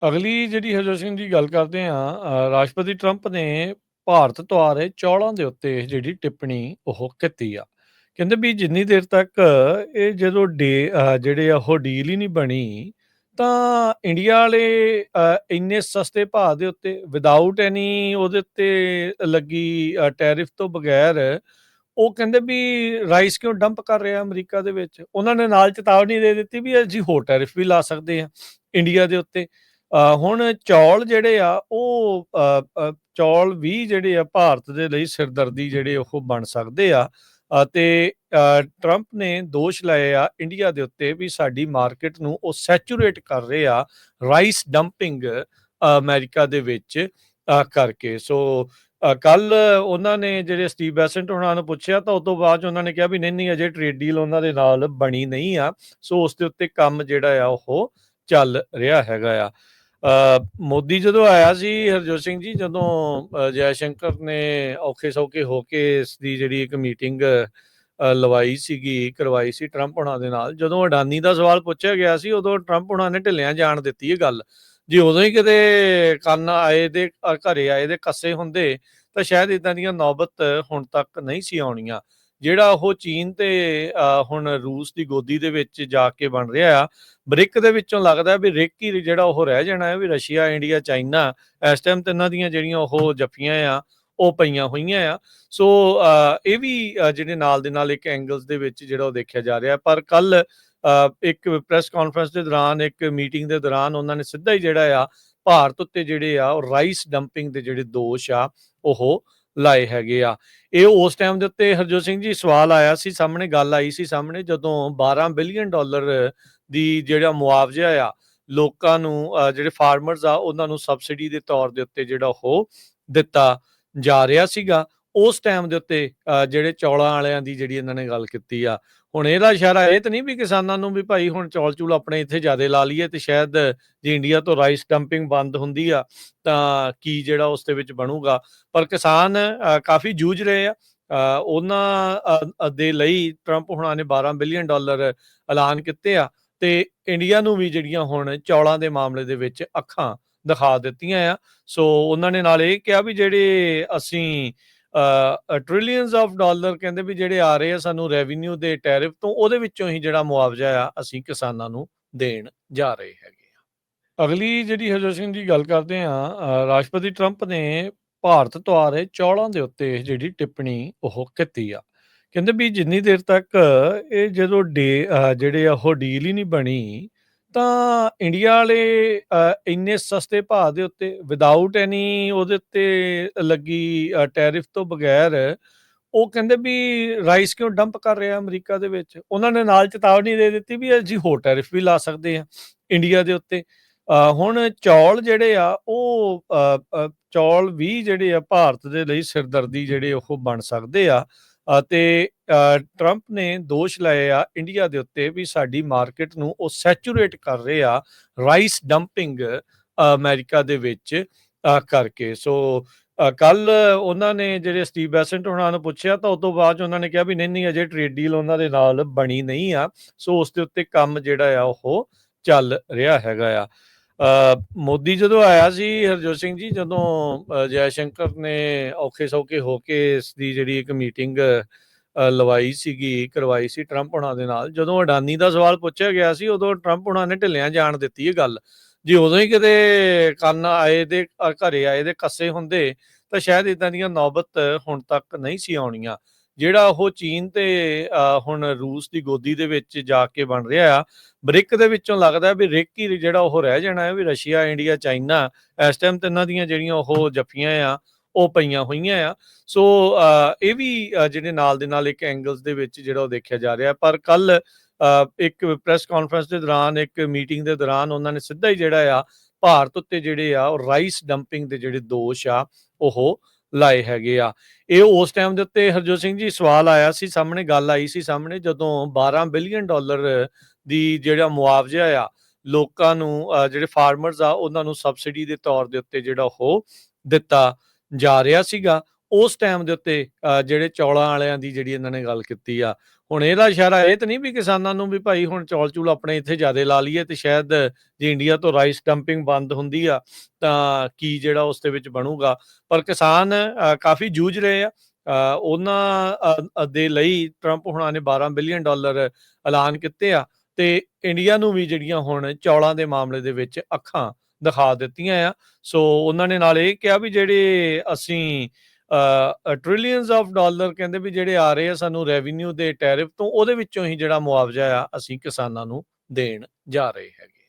ਅਗਲੀ ਜਿਹੜੀ ਹਰਜੋਤ ਸਿੰਘ ਜੀ ਗੱਲ ਕਰਦੇ ਹਾਂ ਰਾਸ਼ਟਰਪਤੀ ਟਰੰਪ ਨੇ ਭਾਰਤ ਤੋਂ ਆ ਰਹੇ ਚੌਲਾਂ ਦੇ ਉੱਤੇ ਜਿਹੜੀ ਟਿੱਪਣੀ ਉਹ ਕੀਤੀ ਆ। ਕਹਿੰਦੇ ਵੀ ਜਿੰਨੀ ਦੇਰ ਤੱਕ ਇਹ ਜਦੋਂ ਜਿਹੜੇ ਆ ਉਹ ਡੀਲ ਹੀ ਨਹੀਂ ਬਣੀ ਤਾਂ ਇੰਡੀਆ ਵਾਲੇ ਇੰਨੇ ਸਸਤੇ ਭਾਅ ਦੇ ਉੱਤੇ ਵਿਦਆਊਟ ਐਨੀ ਉਹਦੇ ਉੱਤੇ ਲੱਗੀ ਟੈਰਿਫ ਤੋਂ ਬਗੈਰ ਉਹ ਕਹਿੰਦੇ ਵੀ ਰਾਈਸ ਕਿਉਂ ਡੰਪ ਕਰ ਰਿਹਾ ਅਮਰੀਕਾ ਦੇ ਵਿੱਚ। ਉਹਨਾਂ ਨੇ ਨਾਲ ਚੇਤਾਵਨੀ ਦੇ ਦਿੱਤੀ ਵੀ ਅਸੀਂ ਹੋਰ ਟੈਰਿਫ ਵੀ ਲਾ ਸਕਦੇ ਆ ਇੰਡੀਆ ਦੇ ਉੱਤੇ। ਹੁਣ ਚੌਲ ਜਿਹੜੇ ਆ ਉਹ ਚੌਲ ਵੀ ਜਿਹੜੇ ਆ ਭਾਰਤ ਦੇ ਲਈ ਸਿਰਦਰਦੀ ਜਿਹੜੇ ਉਹ ਬਣ ਸਕਦੇ ਆ। ਅਤੇ ਟਰੰਪ ਨੇ ਦੋਸ਼ ਲਾਏ ਆ ਇੰਡੀਆ ਦੇ ਉੱਤੇ ਵੀ ਸਾਡੀ ਮਾਰਕੀਟ ਨੂੰ ਉਹ ਸੈਚੂਰੇਟ ਕਰ ਰਹੇ ਆ ਰਾਈਸ ਡੰਪਿੰਗ ਅਮਰੀਕਾ ਦੇ ਵਿੱਚ ਕਰਕੇ। ਸੋ ਕੱਲ ਉਹਨਾਂ ਨੇ ਜਿਹੜੇ ਸਟੀਵ ਬੈਸੈਂਟ ਉਹਨਾਂ ਨੂੰ ਪੁੱਛਿਆ ਤਾਂ ਉਸ ਤੋਂ ਬਾਅਦ ਉਹਨਾਂ ਨੇ ਕਿਹਾ ਵੀ ਨਹੀਂ ਅਜੇ ਟ੍ਰੇਡ ਡੀਲ ਉਹਨਾਂ ਦੇ ਨਾਲ ਬਣੀ ਨਹੀਂ ਆ। ਸੋ ਉਸ ਦੇ ਉੱਤੇ ਕੰਮ ਜਿਹੜਾ ਆ ਉਹ ਚੱਲ ਰਿਹਾ ਹੈਗਾ ਆ। ਮੋਦੀ ਜਦੋਂ ਆਇਆ ਸੀ ਹਰਜੋਤ ਸਿੰਘ ਜੀ, ਜਦੋਂ ਜੈ ਸ਼ੰਕਰ ਨੇ ਔਖੇ ਸੌਖੇ ਹੋ ਕੇ ਇਸ ਦੀ ਜਿਹੜੀ ਇੱਕ ਮੀਟਿੰਗ ਕਰਵਾਈ ਸੀ ਟਰੰਪ ਹੁਣਾਂ ਦੇ ਨਾਲ। ਜਦੋਂ ਅਡਾਨੀ ਦਾ ਸਵਾਲ ਪੁੱਛਿਆ ਗਿਆ ਸੀ ਉਦੋਂ ਟਰੰਪ ਹੁਣਾਂ ਨੇ ਢਿੱਲਿਆਂ ਜਾਣ ਦਿੱਤੀ ਇਹ ਗੱਲ। ਜੇ ਉਦੋਂ ਹੀ ਕਿਤੇ ਕੰਨ ਆਏ ਦੇ ਘਰੇ ਆਏ ਦੇ ਕੱਸੇ ਹੁੰਦੇ ਤਾਂ ਸ਼ਾਇਦ ਇਦਾਂ ਦੀਆਂ ਨੌਬਤ ਹੁਣ ਤੱਕ ਨਹੀਂ ਸੀ ਆਉਣੀਆਂ। ਜਿਹੜਾ ਉਹ ਚੀਨ ਤੇ ਹੁਣ ਰੂਸ ਦੀ ਗੋਦੀ ਦੇ ਵਿੱਚ ਜਾ ਕੇ ਬਣ ਰਿਹਾ ਆ। ਬ੍ਰਿਕ ਦੇ ਵਿੱਚੋਂ ਲੱਗਦਾ ਵੀ ਰਿਕ ਹੀ ਜਿਹੜਾ ਉਹ ਰਹਿ ਜਾਣਾ ਹੈ ਵੀ ਰਸ਼ੀਆ, ਇੰਡੀਆ, ਚਾਈਨਾ ਇਸ ਟਾਈਮ ਤੇ ਇਹਨਾਂ ਦੀਆਂ ਜਿਹੜੀਆਂ ਉਹ ਜੱਫੀਆਂ ਆ ਉਹ ਪਈਆਂ ਹੋਈਆਂ ਆ। ਸੋ ਇਹ ਵੀ ਜਿਹੜੇ ਨਾਲ ਦੇ ਨਾਲ ਇੱਕ ਐਂਗਲਸ ਦੇ ਵਿੱਚ ਜਿਹੜਾ ਉਹ ਦੇਖਿਆ ਜਾ ਰਿਹਾ। ਪਰ ਕੱਲ ਇੱਕ ਪ੍ਰੈਸ ਕਾਨਫਰੰਸ ਦੇ ਦੌਰਾਨ, ਇੱਕ ਮੀਟਿੰਗ ਦੇ ਦੌਰਾਨ ਉਹਨਾਂ ਨੇ ਸਿੱਧਾ ਹੀ ਜਿਹੜਾ ਆ ਭਾਰਤ ਉੱਤੇ ਜਿਹੜੇ ਆ ਉਹ ਰਾਈਸ ਡੰਪਿੰਗ ਦੇ ਜਿਹੜੇ ਦੋਸ਼ ਆ ਉਹ ਲਾਏ ਹੈਗੇ ਆ। ਇਹ ਉਸ ਟਾਈਮ ਦੇ ਉੱਤੇ ਹਰਜੋਤ ਸਿੰਘ ਜੀ ਸਵਾਲ ਆਇਆ ਸੀ ਸਾਹਮਣੇ, ਗੱਲ ਆਈ ਸੀ ਸਾਹਮਣੇ ਜਦੋਂ $12 ਬਿਲੀਅਨ ਦੀ ਜਿਹੜਾ ਮੁਆਵਜ਼ਾ ਆ ਲੋਕਾਂ ਨੂੰ, ਜਿਹੜੇ ਫਾਰਮਰਸ ਆ ਉਹਨਾਂ ਨੂੰ ਸਬਸਿਡੀ ਦੇ ਤੌਰ ਦੇ ਉੱਤੇ ਜਿਹੜਾ ਉਹ ਦਿੱਤਾ ਜਾ ਰਿਹਾ ਸੀਗਾ। ਉਸ ਟਾਈਮ ਦੇ ਉੱਤੇ ਜਿਹੜੇ ਚੌਲਾਂ ਵਾਲਿਆਂ ਦੀ ਜਿਹੜੀ ਇਹਨਾਂ ਨੇ ਗੱਲ ਕੀਤੀ ਆ। ਹੁਣ ਇਹਦਾ ਇਸ਼ਾਰਾ ਇਹ ਤਾਂ ਨਹੀਂ ਵੀ ਕਿਸਾਨਾਂ ਨੂੰ ਵੀ ਭਾਈ ਹੁਣ ਚੌਲ ਚੂਲ ਆਪਣੇ ਇੱਥੇ ਜ਼ਿਆਦਾ ਲਾ ਲਈਏ ਤੇ ਸ਼ਾਇਦ ਜੇ ਇੰਡੀਆ ਤੋਂ ਰਾਈਸ ਡੰਪਿੰਗ ਬੰਦ ਹੁੰਦੀ ਆ ਤਾਂ ਕੀ ਜਿਹੜਾ ਉਸ ਦੇ ਵਿੱਚ ਬਣੂਗਾ। ਪਰ ਕਿਸਾਨ ਕਾਫੀ ਜੂਝ ਰਹੇ ਆ। ਉਹਨਾਂ ਦੇ ਲਈ ਟਰੰਪ ਹੁਣਾਂ ਨੇ $12 ਬਿਲੀਅਨ ਐਲਾਨ ਕੀਤੇ ਆ ਤੇ ਇੰਡੀਆ ਨੂੰ ਵੀ ਜਿਹੜੀਆਂ ਹੁਣ ਚੌਲਾਂ ਦੇ ਮਾਮਲੇ ਦੇ ਵਿੱਚ ਅੱਖਾਂ ਦਿਖਾ ਦਿੱਤੀਆਂ ਆ। ਸੋ ਉਹਨਾਂ ਨੇ ਨਾਲ ਇਹ ਕਿਹਾ ਵੀ ਜਿਹੜੇ ਅਸੀਂ ਟ੍ਰਿਲੀਅਨਸ ਆਫ ਡਾਲਰ ਕਹਿੰਦੇ ਵੀ ਜਿਹੜੇ ਆ ਰਹੇ ਆ ਸਾਨੂੰ ਰੈਵਨਿਊ ਦੇ ਟੈਰਿਫ ਤੋਂ, ਉਹਦੇ ਵਿੱਚੋਂ ਹੀ ਜਿਹੜਾ ਮੁਆਵਜ਼ਾ ਆ ਅਸੀਂ ਕਿਸਾਨਾਂ ਨੂੰ ਦੇਣ ਜਾ ਰਹੇ ਹੈਗੇ ਆ। ਅਗਲੀ ਜਿਹੜੀ ਹਰਜੋਤ ਸਿੰਘ ਜੀ ਗੱਲ ਕਰਦੇ ਹਾਂ ਰਾਸ਼ਟਰਪਤੀ ਟਰੰਪ ਨੇ ਭਾਰਤ ਤੋਂ ਆ ਰਹੇ ਚੌਲਾਂ ਦੇ ਉੱਤੇ ਜਿਹੜੀ ਟਿੱਪਣੀ ਉਹ ਕੀਤੀ ਆ। ਕਹਿੰਦੇ ਵੀ ਜਿੰਨੀ ਦੇਰ ਤੱਕ ਇਹ ਜਦੋਂ ਜਿਹੜੇ ਆ ਉਹ ਡੀਲ ਹੀ ਨਹੀਂ ਬਣੀ ਤਾਂ ਇੰਡੀਆ ਵਾਲੇ ਇੰਨੇ ਸਸਤੇ ਭਾਅ ਦੇ ਉੱਤੇ ਵਿਦਆਊਟ ਐਨੀ ਉਹਦੇ ਉੱਤੇ ਲੱਗੀ ਟੈਰਿਫ ਤੋਂ ਬਗੈਰ ਉਹ ਕਹਿੰਦੇ ਵੀ ਰਾਈਸ ਕਿਉਂ ਡੰਪ ਕਰ ਰਿਹਾ ਅਮਰੀਕਾ ਦੇ ਵਿੱਚ। ਉਹਨਾਂ ਨੇ ਨਾਲ ਚੇਤਾਵਨੀ ਦੇ ਦਿੱਤੀ ਵੀ ਅਸੀਂ ਹੋਰ ਟੈਰਿਫ ਵੀ ਲਾ ਸਕਦੇ ਆ ਇੰਡੀਆ ਦੇ ਉੱਤੇ। ਹੁਣ ਚੌਲ ਜਿਹੜੇ ਆ ਉਹ ਚੌਲ ਵੀ ਜਿਹੜੇ ਆ ਭਾਰਤ ਦੇ ਲਈ ਸਿਰਦਰਦੀ ਜਿਹੜੇ ਉਹ ਬਣ ਸਕਦੇ ਆ। ਅਤੇ ਟਰੰਪ ਨੇ ਦੋਸ਼ ਲਾਏ ਆ ਇੰਡੀਆ ਦੇ ਉੱਤੇ ਵੀ ਸਾਡੀ ਮਾਰਕੀਟ ਨੂੰ ਉਹ ਸੈਚੂਰੇਟ ਕਰ ਰਹੇ ਆ ਰਾਈਸ ਡੰਪਿੰਗ ਅਮਰੀਕਾ ਦੇ ਵਿੱਚ ਕਰਕੇ। ਸੋ ਕੱਲ ਉਹਨਾਂ ਨੇ ਜਿਹੜੇ ਸਟੀਵ ਬੈਸੈਂਟ ਉਹਨਾਂ ਨੂੰ ਪੁੱਛਿਆ ਤਾਂ ਉਸ ਤੋਂ ਬਾਅਦ ਉਹਨਾਂ ਨੇ ਕਿਹਾ ਵੀ ਨਹੀਂ ਅਜੇ ਟ੍ਰੇਡ ਡੀਲ ਉਹਨਾਂ ਦੇ ਨਾਲ ਬਣੀ ਨਹੀਂ ਆ। ਸੋ ਉਸ ਦੇ ਉੱਤੇ ਕੰਮ ਜਿਹੜਾ ਆ ਉਹ ਚੱਲ ਰਿਹਾ ਹੈਗਾ ਆ। ਮੋਦੀ ਜਦੋਂ ਆਇਆ ਸੀ ਹਰਜੋਤ ਸਿੰਘ ਜੀ, ਜਦੋਂ ਜੈ ਸ਼ੰਕਰ ਨੇ ਔਖੇ ਸੌਖੇ ਹੋ ਕੇ ਇਸ ਦੀ ਜਿਹੜੀ ਇੱਕ ਮੀਟਿੰਗ ਕਰਵਾਈ ਸੀ ਟਰੰਪ ਹੁਣਾਂ ਦੇ ਨਾਲ। ਜਦੋਂ ਅਡਾਨੀ ਦਾ ਸਵਾਲ ਪੁੱਛਿਆ ਗਿਆ ਸੀ ਉਦੋਂ ਟਰੰਪ ਹੁਣਾਂ ਨੇ ਢਿੱਲਿਆਂ ਜਾਣ ਦਿੱਤੀ ਇਹ ਗੱਲ। ਜੇ ਉਦੋਂ ਹੀ ਕਿਤੇ ਕੰਨ ਆਏ ਦੇ ਘਰੇ ਆਏ ਦੇ ਕੱਸੇ ਹੁੰਦੇ ਤਾਂ ਸ਼ਾਇਦ ਇਦਾਂ ਦੀਆਂ ਨੌਬਤ ਹੁਣ ਤੱਕ ਨਹੀਂ ਸੀ ਆਉਣੀਆਂ। ਜਿਹੜਾ ਉਹ ਚੀਨ ਤੇ ਹੁਣ ਰੂਸ ਦੀ ਗੋਦੀ ਦੇ ਵਿੱਚ ਜਾ ਕੇ ਬਣ ਰਿਹਾ ਆ। ਬ੍ਰਿਕ ਦੇ ਵਿੱਚੋਂ ਲੱਗਦਾ ਵੀ ਰਿਕ ਹੀ ਜਿਹੜਾ ਉਹ ਰਹਿ ਜਾਣਾ ਹੈ ਵੀ ਰਸ਼ੀਆ, ਇੰਡੀਆ, ਚਾਈਨਾ ਇਸ ਟਾਈਮ ਤੇ ਇਹਨਾਂ ਦੀਆਂ ਜਿਹੜੀਆਂ ਉਹ ਜੱਫੀਆਂ ਆ ਉਹ ਪਈਆਂ ਹੋਈਆਂ ਆ। ਸੋ ਇਹ ਵੀ ਜਿਹੜੇ ਨਾਲ ਦੇ ਨਾਲ ਇੱਕ ਐਂਗਲਸ ਦੇ ਵਿੱਚ ਜਿਹੜਾ ਉਹ ਦੇਖਿਆ ਜਾ ਰਿਹਾ। ਪਰ ਕੱਲ ਇੱਕ ਪ੍ਰੈਸ ਕਾਨਫਰੰਸ ਦੇ ਦੌਰਾਨ, ਇੱਕ ਮੀਟਿੰਗ ਦੇ ਦੌਰਾਨ ਉਹਨਾਂ ਨੇ ਸਿੱਧਾ ਹੀ ਜਿਹੜਾ ਆ ਭਾਰਤ ਉੱਤੇ ਜਿਹੜੇ ਆ ਉਹ ਰਾਈਸ ਡੰਪਿੰਗ ਦੇ ਜਿਹੜੇ ਦੋਸ਼ ਆ ਉਹ ਲਾਏ ਹੈਗੇ ਆ। ਇਹ ਉਸ ਟਾਈਮ ਦੇ ਉੱਤੇ ਹਰਜੋਤ ਸਿੰਘ ਜੀ ਸਵਾਲ ਆਇਆ ਸੀ ਸਾਹਮਣੇ, ਗੱਲ ਆਈ ਸੀ ਸਾਹਮਣੇ ਜਦੋਂ $12 ਬਿਲੀਅਨ ਦੀ ਜਿਹੜਾ ਮੁਆਵਜ਼ਾ ਆ ਲੋਕਾਂ ਨੂੰ, ਜਿਹੜੇ ਫਾਰਮਰਸ ਆ ਉਹਨਾਂ ਨੂੰ ਸਬਸਿਡੀ ਦੇ ਤੌਰ ਦੇ ਉੱਤੇ ਜਿਹੜਾ ਉਹ ਦਿੱਤਾ ਜਾ ਰਿਹਾ ਸੀਗਾ। ਉਸ ਟਾਈਮ ਦੇ ਉੱਤੇ ਜਿਹੜੇ ਚੌਲਾਂ ਵਾਲਿਆਂ ਦੀ ਜਿਹੜੀ ਇਹਨਾਂ ਨੇ ਗੱਲ ਕੀਤੀ ਆ। ਹੁਣ ਇਹਦਾ ਇਸ਼ਾਰਾ ਇਹ ਤਾਂ ਨਹੀਂ ਵੀ ਕਿਸਾਨਾਂ ਨੂੰ ਵੀ ਭਾਈ ਹੁਣ ਚੌਲ-ਚੂਲ ਆਪਣੇ ਇੱਥੇ ਜ਼ਿਆਦੇ ਲਾ ਲਈਏ ਤੇ ਸ਼ਾਇਦ ਜੇ ਇੰਡੀਆ ਤੋਂ ਰਾਈਸ ਡੰਪਿੰਗ ਬੰਦ ਹੁੰਦੀ ਆ, ਤਾਂ ਕੀ ਜਿਹੜਾ ਉਸ ਦੇ ਵਿੱਚ ਬਣੂਗਾ। ਪਰ ਕਿਸਾਨ ਕਾਫ਼ੀ ਜੂਝ ਰਹੇ ਆ। ਉਹਨਾਂ ਦੇ ਲਈ ਟਰੰਪ ਹੁਣਾਂ ਨੇ $12 ਬਿਲੀਅਨ ਐਲਾਨ ਕੀਤੇ ਆ ਤੇ ਇੰਡੀਆ ਨੂੰ ਵੀ ਜਿਹੜੀਆਂ ਹੁਣ ਚੌਲਾਂ ਦੇ ਮਾਮਲੇ ਦੇ ਵਿੱਚ ਅੱਖਾਂ ਦਿਖਾ ਦਿੱਤੀਆਂ ਆ। ਸੋ ਉਹਨਾਂ ਨੇ ਨਾਲ ਇਹ ਕਿਹਾ ਵੀ ਜਿਹੜੇ ਅਸੀਂ ਟ੍ਰਿਲੀਅਨਸ ਆਫ ਡਾਲਰ ਕਹਿੰਦੇ ਵੀ ਜਿਹੜੇ ਆ ਰਹੇ ਆ ਸਾਨੂੰ ਰੈਵਨਿਊ ਦੇ ਟੈਰਿਫ ਤੋਂ, ਉਹਦੇ ਵਿੱਚੋਂ ਹੀ ਜਿਹੜਾ ਮੁਆਵਜ਼ਾ ਆ ਅਸੀਂ ਕਿਸਾਨਾਂ ਨੂੰ ਦੇਣ ਜਾ ਰਹੇ ਹੈਗੇ।